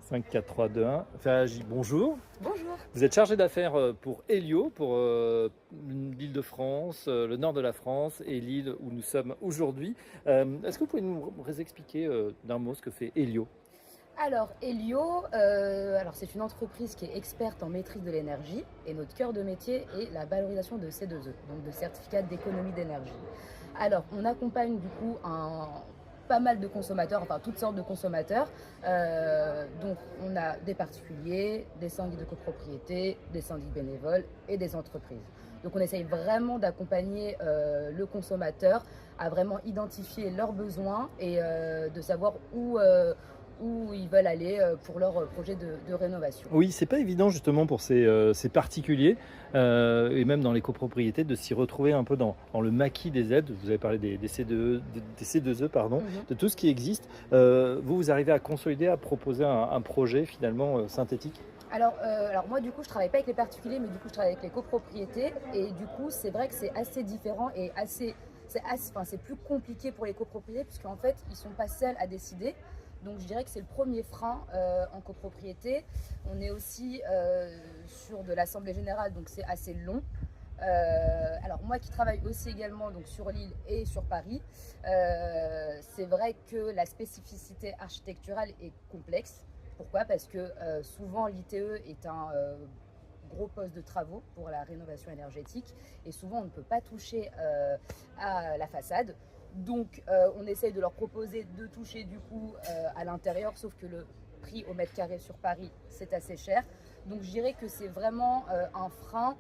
5, 4, 3, 2, 1. Fagi, bonjour. Bonjour. Vous êtes chargé d'affaires pour Elio, pour l'Île-de-France, le nord de la France et l'île où nous sommes aujourd'hui. Est-ce que vous pouvez nous expliquer d'un mot ce que fait Elio? Alors, Elio, c'est une entreprise qui est experte en maîtrise de l'énergie et notre cœur de métier est la valorisation de C2E, donc de certificats d'économie d'énergie. Alors, on accompagne du coup pas mal de consommateurs, enfin toutes sortes de consommateurs. Donc, on a des particuliers, des syndics de copropriété, des syndics bénévoles et des entreprises. Donc, on essaye vraiment d'accompagner le consommateur à vraiment identifier leurs besoins et de savoir où ils veulent aller pour leur projet de rénovation. Oui, c'est pas évident justement pour ces particuliers et même dans les copropriétés de s'y retrouver un peu dans le maquis des aides. Vous avez parlé des C2E, des C2E pardon, de tout ce qui existe. Vous arrivez à consolider, à proposer un projet finalement synthétique? Alors moi du coup je travaille pas avec les particuliers mais du coup je travaille avec les copropriétés et du coup c'est vrai que c'est assez différent et c'est plus compliqué pour les copropriétés puisqu'en fait ils sont pas seuls à décider. Donc je dirais que c'est le premier frein en copropriété. On est aussi sur de l'assemblée générale donc c'est assez long. Alors moi qui travaille aussi également donc sur l'île et sur Paris, c'est vrai que la spécificité architecturale est complexe. Pourquoi? Parce que souvent l'ITE est un gros poste de travaux pour la rénovation énergétique et souvent on ne peut pas toucher à la façade. Donc on essaye de leur proposer de toucher du coup à l'intérieur, sauf que le prix au mètre carré sur Paris c'est assez cher. Donc je dirais que c'est vraiment un frein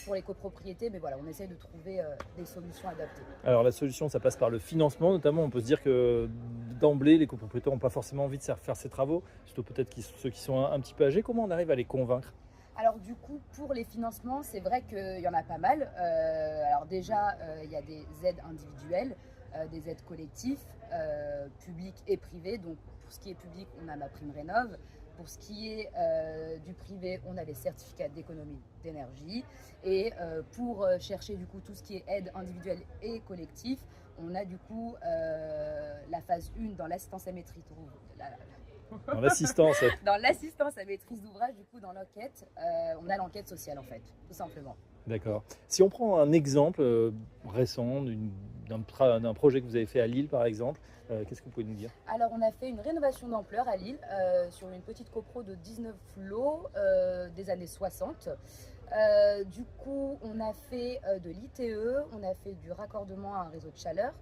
pour les copropriétés, mais voilà, on essaye de trouver des solutions adaptées. Alors la solution, ça passe par le financement notamment. On peut se dire que d'emblée, les copropriétaires n'ont pas forcément envie de faire ces travaux, surtout peut-être ceux qui sont un petit peu âgés. Comment on arrive à les convaincre? Alors du coup, pour les financements, c'est vrai qu'il y en a pas mal. Alors déjà, il y a des aides individuelles, des aides collectives, publiques et privées. Donc pour ce qui est public, on a MaPrimeRénov'. Pour ce qui est du privé, on a les certificats d'économie d'énergie. Et pour chercher du coup tout ce qui est aide individuelle et collective, on a du coup la phase 1 dans l'assistance à maîtrise Dans l'assistance. dans l'assistance à maîtrise d'ouvrage, du coup, dans l'enquête, on a l'enquête sociale, en fait, tout simplement. D'accord. Si on prend un exemple récent d'un projet que vous avez fait à Lille, par exemple, qu'est-ce que vous pouvez nous dire? Alors, on a fait une rénovation d'ampleur à Lille sur une petite copro de 19 lots des années 60. Du coup, on a fait de l'ITE, on a fait du raccordement à un réseau de chaleur,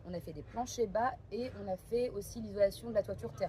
on a fait des planchers bas et on a fait aussi l'isolation de la toiture terrasse.